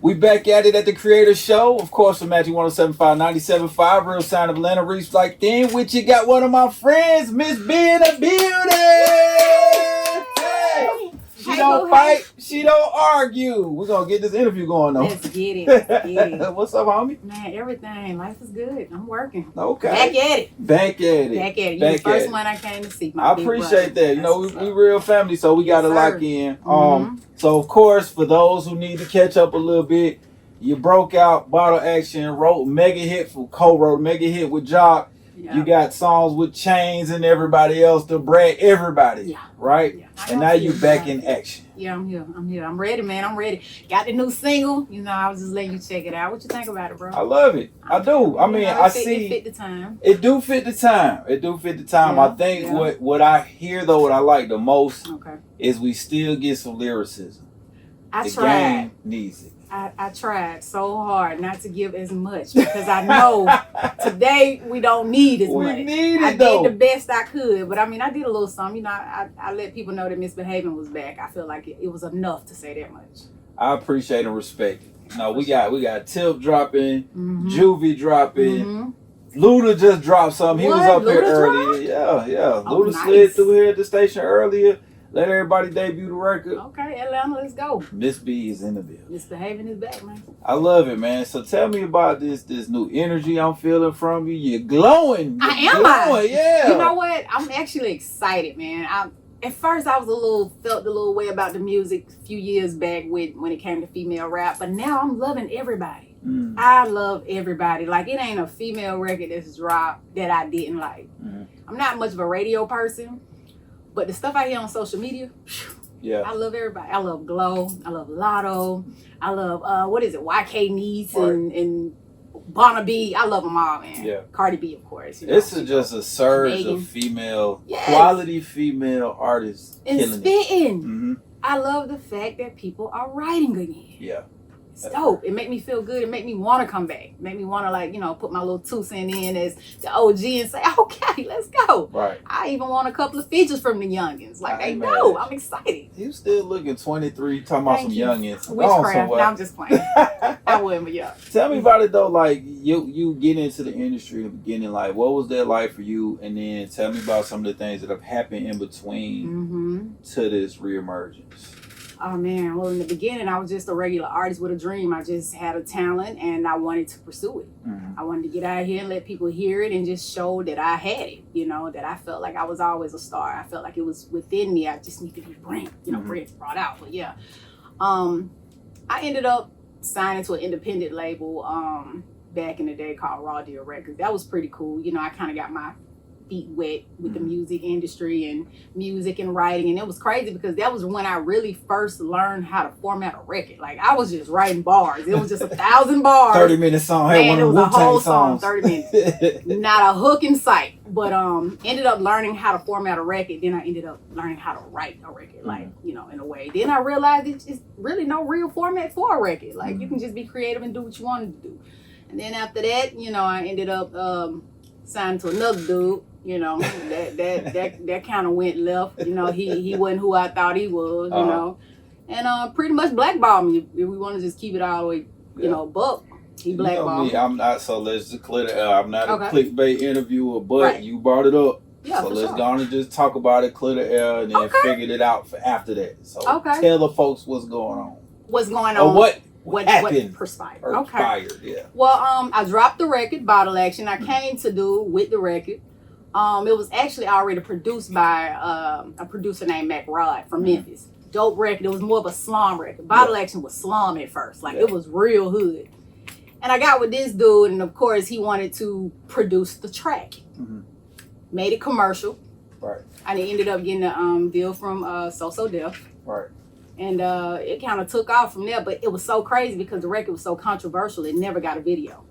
We back at it at the Creator Show. Of course, from Magic 107.5, 97.5, Real Sound of Atlanta, Reach Like Then, which you got one of my friends, Miss B in the building. Hey. She don't fight, she don't argue. We're going to get this interview going, though. Let's get it. Let's get it. What's up, homie? Man, everything. Life is good. I'm working. Okay. Back at it. Back at it. Back at it. You're the first one I came to see. I appreciate that. You know, we real family, so we got to lock in. So, of course, for those who need to catch up a little bit, you broke out Bottle Action, wrote mega hit co-wrote mega hit with Jock. Yeah. You got songs with Chains and everybody else to brag everybody, right? Yeah. And now you back in action. Yeah, I'm here. I'm ready, man. I'm ready. Got the new single. You know, I was just letting you check it out. What you think about it, bro? I love it. I do. I mean, I see. It fit the time. It do fit the time. It do fit the time. I think what I hear though, what I like the most is we still get some lyricism. The game needs it. I tried so hard not to give as much because I know today we don't need as much. We need it, I did the best I could, but I mean, I did a little something. You know, I let people know that Misbehaving was back. I feel like it was enough to say that much. I appreciate and respect it. No, we got Tip dropping, Juvie dropping. Luda just dropped something. He was up here earlier. Yeah. Oh, Luda slid through here at the station earlier. Let everybody debut the record. Okay, Atlanta, let's go. Miss B is in the building. Misbehaving is back, man. I love it, man. So tell me about this new energy I'm feeling from you. You're glowing. I am. Yeah. You know what? I'm actually excited, man. At first, I felt a little way about the music a few years back when it came to female rap, but now I'm loving everybody. I love everybody. Like, it ain't a female record that's dropped that I didn't like. I'm not much of a radio person. But the stuff I hear on social media, I love everybody. I love Glow. I love Lotto. I love, YK Ms and Barnaby. I love them all, man. Yeah. Cardi B, of course. You know, it's just a surge of female, quality female artists. And spitting. I love the fact that people are writing again. Yeah. It's dope. It make me feel good. It make me want to come back. It make me want to put my little 2 cents in as the OG and say, okay, let's go. Right. I even want a couple of features from the youngins. Like, they know. I'm excited. You still looking 23, talking about some youngins. Witchcraft. No, I'm just playing. I wouldn't, but yeah. Tell me about it though. Like you get into the industry in the beginning. Like, what was that like for you? And then tell me about some of the things that have happened in between to this reemergence. Oh man, well in the beginning I was just a regular artist with a dream. I just had a talent and I wanted to pursue it. I wanted to get out here and let people hear it and just show that I had it, you know, that I felt like I was always a star. I felt like it was within me. I just needed to be brought out. But yeah, I ended up signing to an independent label back in the day called Raw Deal Records. That was pretty cool. You know, I kind of got my feet wet with the music industry and music and writing, and it was crazy because that was when I really first learned how to format a record. Like, I was just writing bars. It was just 1,000 bars. 30-minute song. Hey, man, it was a whole song, 30 minutes. Not a hook in sight. But ended up learning how to format a record. Then I ended up learning how to write a record, like, you know, in a way. Then I realized it's really no real format for a record. Like, you can just be creative and do what you wanted to do. And then after that, you know, I ended up signed to another dude. You know, that kind of went left. You know, he wasn't who I thought he was, you know. And pretty much blackballed me. If we want to just keep it all the way, you know, buck. He blackballed me. I'm not, so let's just clear the air. I'm not a clickbait interviewer, but you brought it up. Yeah, so let's go on and just talk about it, clear the air, and then figure it out for after that. So tell the folks what's going on. What's going on? Or what happened? What perspired. Yeah. Well, I dropped the record, Bottle Action. I came to do with the record. It was actually already produced by a producer named Mac Rod from Memphis. Dope record. It was more of a slum record. Bottle Action was slum at first. Like, it was real hood. And I got with this dude, and of course, he wanted to produce the track. Made it commercial. Right. And he ended up getting a deal from So Def. Right. And it kind of took off from there, but it was so crazy because the record was so controversial, it never got a video.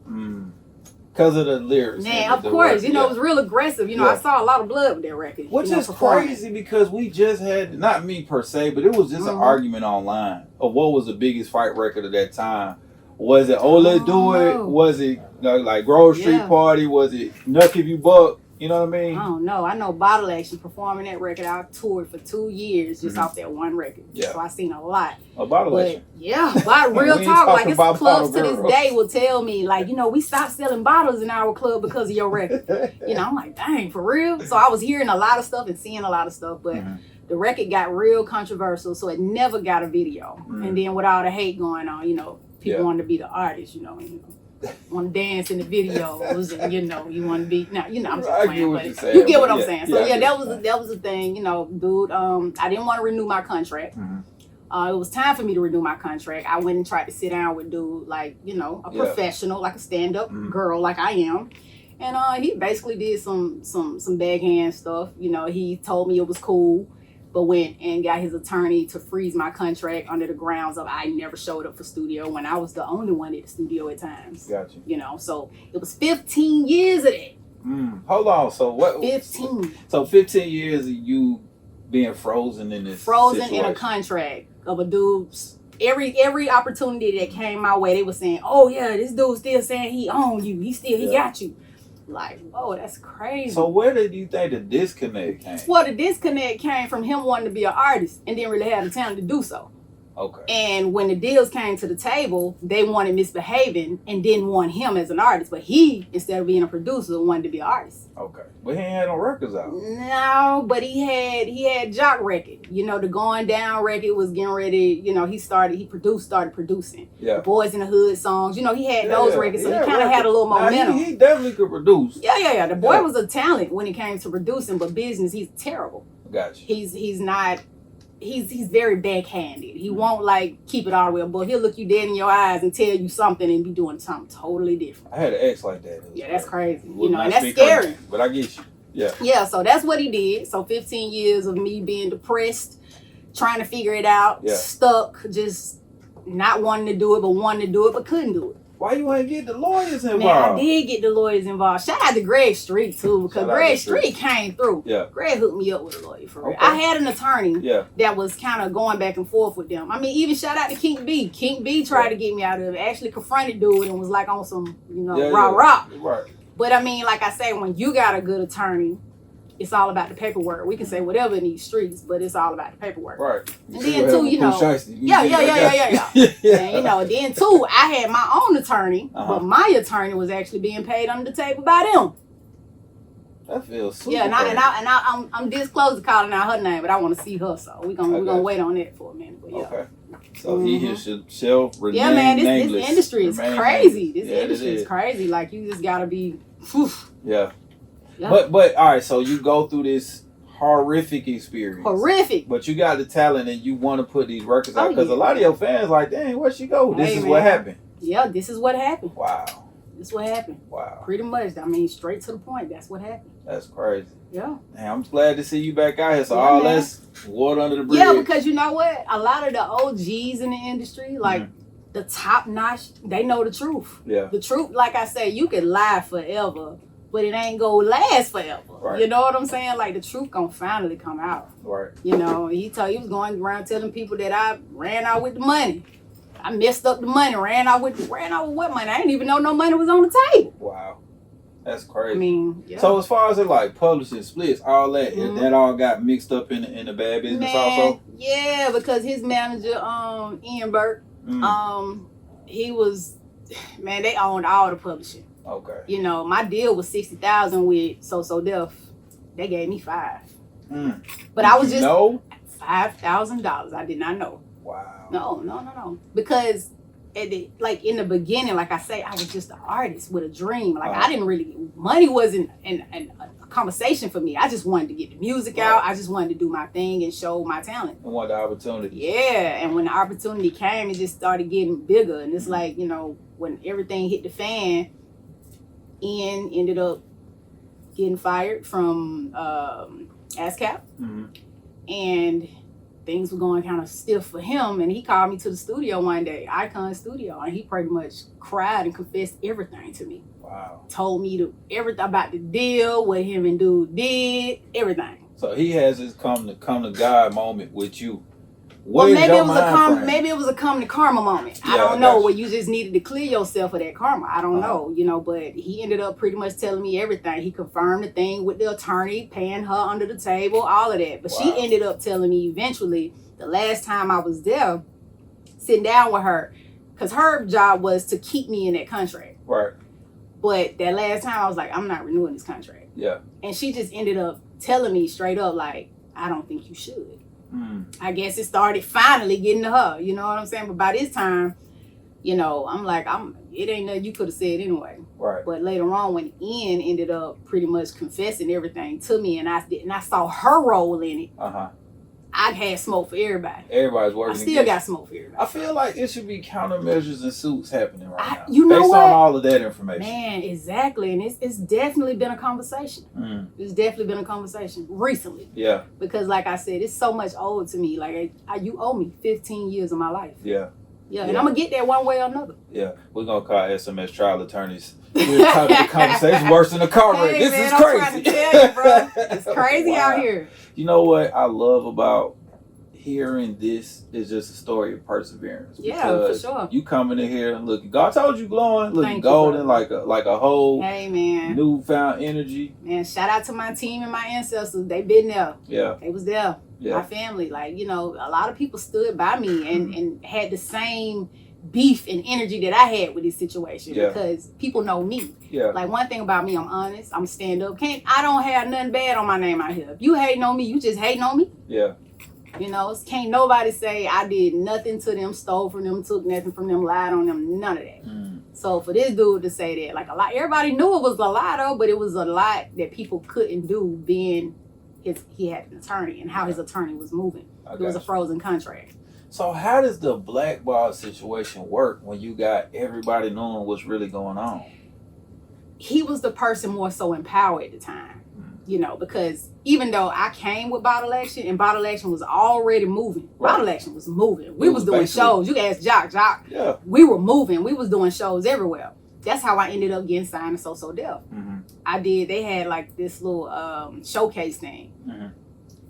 Because of the lyrics. Man, of course. You know, it was real aggressive. You know, I saw a lot of blood with that record. Which is crazy because we just had, not me per se, but it was just an argument online of what was the biggest fight record of that time. Was it Let's Do It? Was it like Grove Street Party? Was it Nuck If You Buck? You know what I mean? I don't know. I know Bottle Action performing that record. I toured for 2 years just off that one record. Yeah. So I seen a lot. A Bottle Action. Yeah, real We talk. Like, talking it's about clubs to Bottle this day will tell me, like, you know, we stopped selling bottles in our club because of your record. You know, I'm like, dang, for real? So I was hearing a lot of stuff and seeing a lot of stuff, but the record got real controversial, so it never got a video. And then with all the hate going on, you know, people wanted to be the artist, you know, want to dance in the videos, and you know, you want to be now. You know, I'm just playing, but you get what I'm saying. So yeah, that was the thing. You know, dude. I didn't want to renew my contract. It was time for me to renew my contract. I went and tried to sit down with dude, like, you know, a professional, like a stand-up girl, like I am. And he basically did some backhand stuff. You know, he told me it was cool, but went and got his attorney to freeze my contract under the grounds of I never showed up for studio when I was the only one at the studio at times. Gotcha. You know, so it was 15 years of that. Hold on. So what? 15. So 15 years of you being frozen in this situation. In a contract of a dude's. Every opportunity that came my way, they were saying, "Oh yeah, this dude's still saying he owned you. He got you." Like, whoa, that's crazy. So where did you think the disconnect came? Well, the disconnect came from him wanting to be an artist and didn't really have the talent to do so. Okay. And when the deals came to the table, they wanted misbehaving and didn't want him as an artist. But he, instead of being a producer, wanted to be an artist. Okay. But he ain't had no records out. No, but he had Jock record. You know, the Going Down record was getting ready. You know, started producing. Yeah. The Boys in the Hood songs. You know, he had those records, so he kind of had a little momentum. He definitely could produce. Yeah. The boy was a talent when it came to producing, but business, he's terrible. Gotcha. He's not. He's very backhanded. He won't like keep it all the way, but he'll look you dead in your eyes and tell you something and be doing something totally different. I had an ex like that. Yeah, that's crazy. You know, and that's scary. Name, but I get you. Yeah. Yeah, so that's what he did. So 15 years of me being depressed, trying to figure it out, stuck, just not wanting to do it, but wanting to do it, but couldn't do it. Why you ain't get the lawyers involved? Man, I did get the lawyers involved. Shout out to Greg Street too, because Greg Street came through. Yeah. Greg hooked me up with a lawyer for real. I had an attorney that was kind of going back and forth with them. I mean, even shout out to King B. King B tried to get me out of it. Actually confronted dude and was like on some, you know, rah. Right. But I mean, like I say, when you got a good attorney, it's all about the paperwork. We can say whatever in these streets, but it's all about the paperwork. Right. And then too, you know, yeah. And you know, then too, I had my own attorney, but my attorney was actually being paid under the table by them. That feels super. Yeah, and I'm this close to calling out her name, but I want to see her, so we're gonna wait on that for a minute. But Okay. So he shall remain yeah, man, nameless. This industry is crazy. This industry is crazy. Like, you just gotta be. Yeah. But all right, so you go through this horrific experience. But you got the talent and you want to put these records out because a lot of your fans like, dang, where'd she go? This is what happened. Yeah, this is what happened. Wow. This is what happened. Wow. Pretty much. I mean, straight to the point. That's what happened. That's crazy. Yeah. Man, I'm glad to see you back out here. So that's water under the bridge. Yeah, because you know what? A lot of the OGs in the industry, like the top notch, they know the truth. Yeah. The truth, like I say, you can lie forever, but it ain't gonna last forever. Right. You know what I'm saying? Like, the truth gonna finally come out. Right. You know, he was going around telling people that I ran out with the money. I messed up the money, ran out with what money? I didn't even know no money was on the table. Wow. That's crazy. I mean, So as far as it like publishing splits, all that, that all got mixed up in the bad business also? Yeah, because his manager, Ian Burke, he was, man, they owned all the publishing. Okay. You know, my deal was $60,000 with So Def. They gave me $5,000. But I was just $5,000. I did not know. Wow. No. Because in the beginning, like I say, I was just an artist with a dream. Like, I didn't really, money wasn't a conversation for me. I just wanted to get the music out. I just wanted to do my thing and show my talent. And want the opportunity. Yeah, and when the opportunity came, it just started getting bigger. And it's like, you know, when everything hit the fan, Ian ended up getting fired from ASCAP. And things were going kind of stiff for him, and he called me to the studio one day, Icon Studio, and he pretty much cried and confessed everything to me. Wow. Told me everything about the deal, what him and dude did, everything. So he has his come to God moment with you. Well, maybe it was a come to karma moment. I don't know, where you just needed to clear yourself of that karma. I don't know, you know, but he ended up pretty much telling me everything. He confirmed the thing with the attorney, paying her under the table, all of that. But she ended up telling me eventually, the last time I was there, sitting down with her, because her job was to keep me in that contract. Right. But that last time I was like, I'm not renewing this contract. Yeah. And she just ended up telling me straight up, like, I don't think you should. I guess it started finally getting to her, you know what I'm saying? But by this time, you know, I'm like, it ain't nothing you could have said anyway. Right. But later on, when Ian ended up pretty much confessing everything to me, and I saw her role in it, I had smoke for everybody. Everybody's working. I still got smoke for everybody. I feel like it should be countermeasures and suits happening right now. You know based what? on all of that information. Man, exactly. And it's definitely been a conversation. It's definitely been a conversation recently. Yeah. Because like I said, it's so much owed to me. Like you owe me 15 years of my life. Yeah. Yeah, and I'm going to get there one way or another. Yeah. We're going to call SMS trial attorneys. We're having a conversation worse than a car wreck. This is crazy. I'm trying to tell you, bro. It's crazy out here. You know what I love about hearing this is just a story of perseverance. Yeah, for sure. You coming in here and looking, God told you glowing, looking golden, like a whole newfound energy. Man, shout out to my team and my ancestors. They been there. Yeah. They was there. Yeah. My family. Like, you know, a lot of people stood by me and had the same beef and energy that I had with this situation because people know me. Yeah. Like, one thing about me, I'm honest. I'm stand up. I don't have nothing bad on my name out here. If you hating on me, you just hating on me. Yeah. You know, can't nobody say I did nothing to them, stole from them, took nothing from them, lied on them, none of that. So for this dude to say that, like, a lot, everybody knew it was a lie though, but it was a lot that people couldn't do being he had an attorney and how his attorney was moving. It was a frozen contract. So how does the Blackballed situation work when you got everybody knowing what's really going on? He was the person more so empowered at the time. You know, because even though I came with Bottle Action and Bottle Action was already moving, Bottle Action was moving. We was doing shows. You can ask Jock. Yeah. We were moving. We was doing shows everywhere. That's how I ended up getting signed to So Def. They had like this little showcase thing.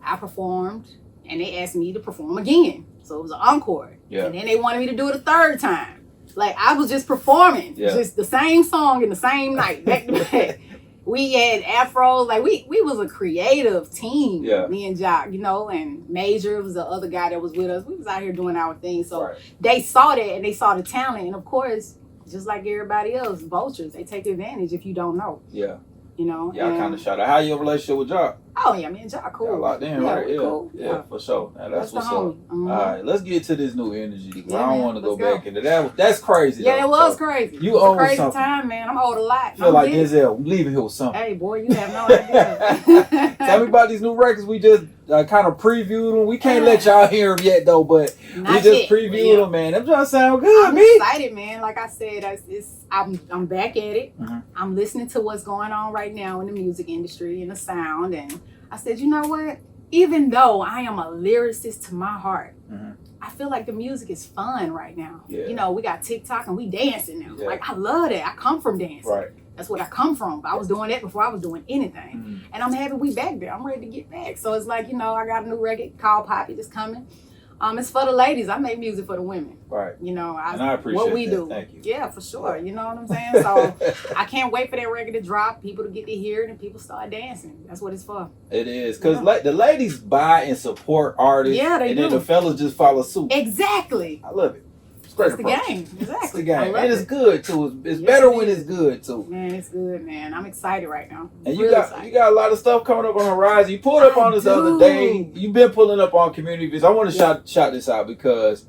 I performed and they asked me to perform again. So it was an encore. Yeah. And then they wanted me to do it a third time. Like, I was just performing just the same song in the same night, back to back. We had afros, like we was a creative team, me and Jock, you know, and Major was the other guy that was with us. We was out here doing our thing. So they saw that and they saw the talent. And of course, just like everybody else, vultures, they take advantage if you don't know. Yeah. You know? Yeah, I kind of shout out. How your relationship with Jock? Oh, yeah, me and Jock cool. Y'all locked in, right? Yeah, cool. Yeah, for sure. Now, that's what's up. All right, let's get to this new energy. I don't want to go back into that. That's crazy. Yeah, it was crazy. You owe crazy something. Time, man. I'm owed a lot. I feel like Denzel. I'm leaving here with something. Hey, boy, you have no idea. Tell me about these new records. We just kind of previewed them. We can't let y'all hear them yet, though, but we just previewed them, man. Them just sound good, I'm excited, man. Like I said, I'm back at it. I'm listening to what's going on right now in the music industry and the sound, and I said, you know what? Even though I am a lyricist to my heart, I feel like the music is fun right now. Yeah. You know, we got TikTok and we dancing now. Yeah. Like, I love that. I come from dancing. Right. That's what I come from. I was doing that before I was doing anything. And I'm happy we back there. I'm ready to get back. So it's like, you know, I got a new record called Poppy that's coming. It's for the ladies. I make music for the women. Right. You know, I appreciate what we do. Thank you. Yeah, for sure. You know what I'm saying? So I can't wait for that record to drop, people to get to hear it, and people start dancing. That's what it's for. It is. Because the ladies buy and support artists. Yeah, they do. And then the fellas just follow suit. Exactly. I love it. It's the game. Exactly. It's the game. And it's good, too. It's better when it's good, too. Man, it's good, man. I'm excited right now. And you got a lot of stuff coming up on the horizon. You pulled up on this the other day. You've been pulling up on community videos. I want to shout this out because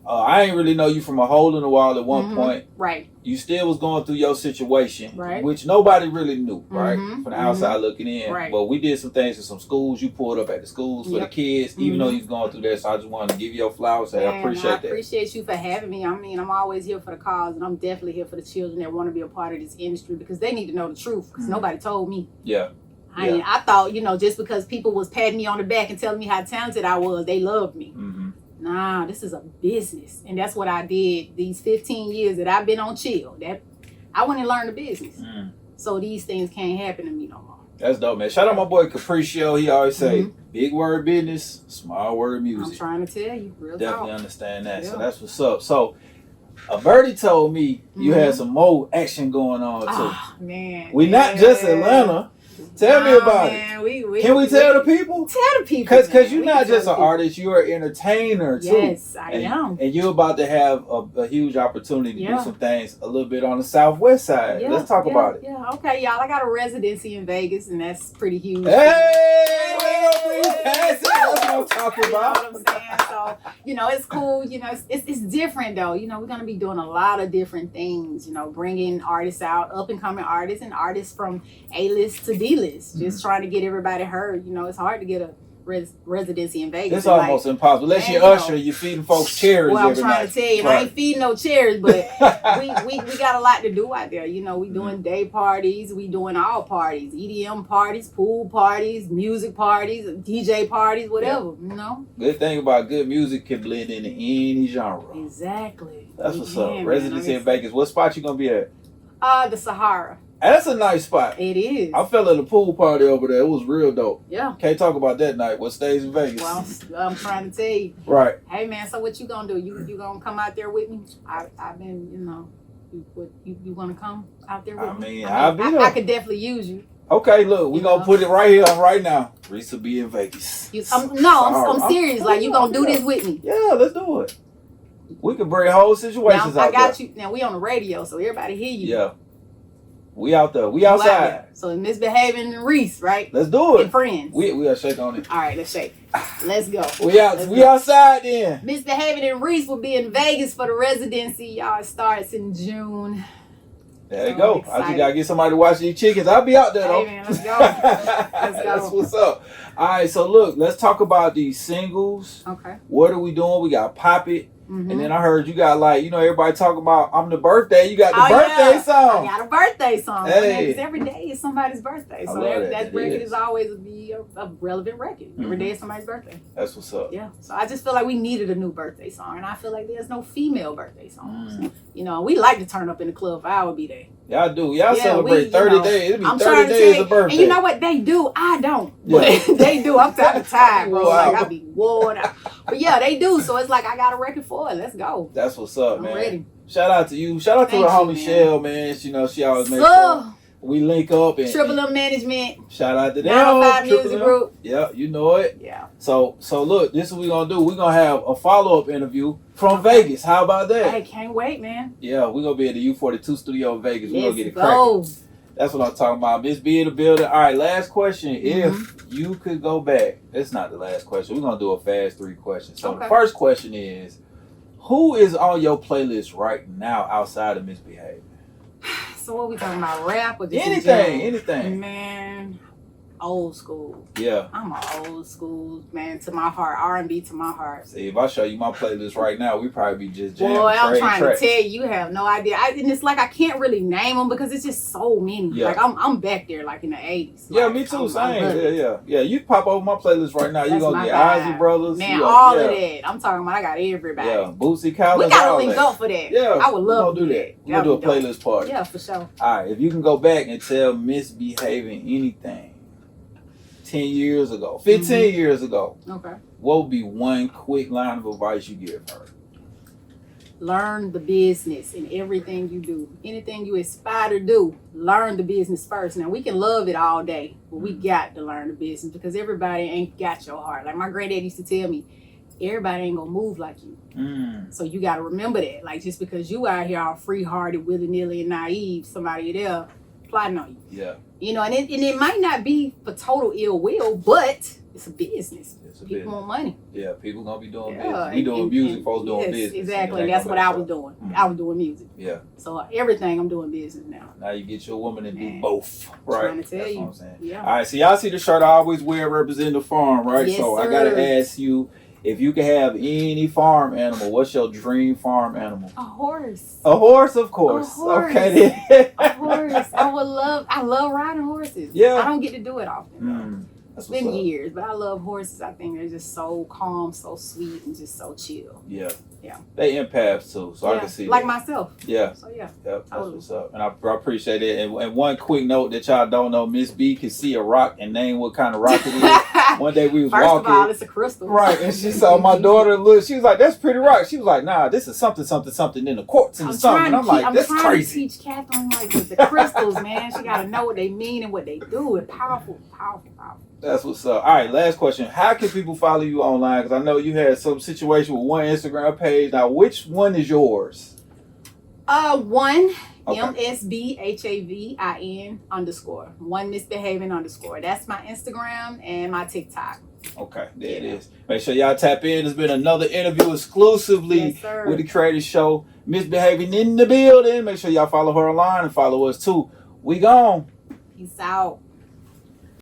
I ain't really know you from a hole in the wall at one point. Right. You still was going through your situation, which nobody really knew, right? From the outside looking in. Right. But we did some things in some schools. You pulled up at the schools for the kids, even though you was going through that. So I just wanted to give you your flowers. I appreciate that. I appreciate you for having me. I mean, I'm always here for the cause, and I'm definitely here for the children that want to be a part of this industry because they need to know the truth because nobody told me. Yeah. I mean, I thought, you know, just because people was patting me on the back and telling me how talented I was, they loved me. Nah, this is a business. And that's what I did these 15 years that I've been on chill. That I went and learned the business. So these things can't happen to me no more. That's dope, man. Shout out my boy Capriccio. He always say, big word business, small word music. I'm trying to tell you, real Definitely talk. understand that. Yeah. So that's what's up. So a birdie told me you had some more action going on too. Oh, man. We not just Atlanta. Tell me about it. Can we tell the people? Tell the people. Because you're not just an artist, you're an entertainer too. Yes, I am. And you're about to have a huge opportunity to do some things a little bit on the southwest side. Let's talk about it. Yeah, okay, y'all. I got a residency in Vegas, and that's pretty huge. Hey, that's what I'm talking about. You know what I'm saying? So, it's cool. It's different though. We're gonna be doing a lot of different things. Bringing artists out, up and coming artists, and artists from A-list to D-list. Just trying to get everybody heard. It's hard to get a residency in Vegas. It's almost impossible. Unless you're Usher, you're feeding folks chairs every night. Well, I'm trying to tell you, I ain't feeding no chairs, but we got a lot to do out there. We doing day parties, we doing all parties, EDM parties, pool parties, music parties, DJ parties, whatever. Good thing about good music can blend into any genre. Exactly. That's what's up. Residency in Vegas. What spot you gonna be at? The Sahara. That's a nice spot. It is. I fell at a pool party over there. It was real dope. Yeah. Can't talk about that night. What stays in Vegas? Well, I'm trying to tell you. Right. Hey man, so what you gonna do? You gonna come out there with me? I've been, you wanna come out there with me? I'll be there. I could definitely use you. Okay, look, we gonna put it right here, right now. Reec will be in Vegas. I'm serious. Like you gonna do this with me? Yeah, let's do it. We could bring whole situations now, out there. I got you. Now we on the radio, so everybody hear you. Yeah. We out there. We outside. So Misbehaving and Reec, right? Let's do it. And friends. We gotta shake on it. All right, let's shake. Let's go. We outside then. Misbehaving and Reec will be in Vegas for the residency. Y'all, it starts in June. There you go. I just gotta get somebody to watch these chickens. I'll be out there though. Hey man, let's go. Let's go. That's what's up. All right, so look, let's talk about these singles. Okay. What are we doing? We got Pop It. And then I heard you got everybody talking about I'm the birthday. You got the birthday song. I got a birthday song. Hey. Because every day is somebody's birthday. So that record is always be a relevant record. Every day is somebody's birthday. That's what's up. Yeah. So I just feel like we needed a new birthday song. And I feel like there's no female birthday songs. We like to turn up in the club if I would be there. Y'all do. Y'all celebrate 30 days. It'll be 30 days of birthday. And you know what? They do. I don't. Yeah. But they do. I'm tired, bro. Like, I be worn out. But yeah, they do. So it's like I got a record for it. Let's go. That's what's up, man. I'm ready. Shout out to you. Shout out to the homie Shell, man. She always makes sure we link up. And Triple M Management. Shout out to them. 905 Music Group. Yeah, you know it. Yeah. So look, this is what we're going to do. We're going to have a follow-up interview from Vegas. How about that? Hey, can't wait, man. Yeah, we're going to be at the U42 studio in Vegas. We're going to get it cracking. That's what I'm talking about. Miss B in the building. All right, last question. If you could go back, it's not the last question. We're going to do a fast 3 questions. So the first question is, who is on your playlist right now outside of Misbehaving? So what we talking about, rap or just anything? Man, old school. Yeah. I'm an old school man to my heart. R&B to my heart. See, if I show you my playlist right now, we probably be just jamming. Boy, I'm trying to tell you, you have no idea. And it's like I can't really name them because it's just so many. Yeah. Like I'm back there, like in the 80s. Yeah, like, me too. Same. Yeah. You pop over my playlist right now. You're gonna get Ozzy Brothers. Man, all of that. I'm talking about. I got everybody. Yeah, Bootsy Collins. We gotta link up for that. Yeah, I would love to do that. We're gonna do a playlist party. Yeah, for sure. All right, if you can go back and tell Misbehaving anything 10 years ago, 15 years ago, okay, what would be one quick line of advice you give her? Learn the business in everything you do. Anything you aspire to do, learn the business first. Now, we can love it all day, but we got to learn the business because everybody ain't got your heart. Like my granddad used to tell me, everybody ain't gonna move like you. So you got to remember that. Like just because you out here all free-hearted, willy-nilly and naive, somebody there plotting on you. Yeah. And it might not be for total ill will, but it's a business. People want money. Yeah, people gonna be doing business. We doing music, folks doing business. Exactly. That's what I was doing. I was doing music. Yeah. So everything I'm doing business now. Now you get your woman and do both. Right. Trying to tell you. What I'm saying. Yeah. All right, so y'all see the shirt I always wear representing the farm, right? Yes, so sir. I gotta ask you, if you could have any farm animal, what's your dream farm animal? A horse. A horse, of course. A horse. Okay then. A horse. I love riding horses. Yeah. I don't get to do it often. It's been years, but I love horses. I think they're just so calm, so sweet, and just so chill. Yeah. Yeah. They empaths too, so I can see like that. myself. Yeah. So yeah. Yep, that's what's up. And I appreciate it. And one quick note that y'all don't know, Miss B can see a rock and name what kind of rock it is. One day we was First walking. First of all, it's a crystal. Right, and she saw my daughter look, she was like, that's pretty rock. She was like, nah, this is something in the quartz and something. And I'm like, that's crazy. I'm trying to teach Catherine like the crystals, man. She got to know what they mean and what they do. It's powerful. That's what's up. All right, last question. How can people follow you online? Because I know you had some situation with one Instagram page. Now, which one is yours? One okay. MSBHAVIN _ one misbehaving _ That's my Instagram and my TikTok. Okay, there it is. Make sure y'all tap in. There's been another interview exclusively with the Creative Show. Misbehaving in the building. Make sure y'all follow her online and follow us too. We gone. Peace out.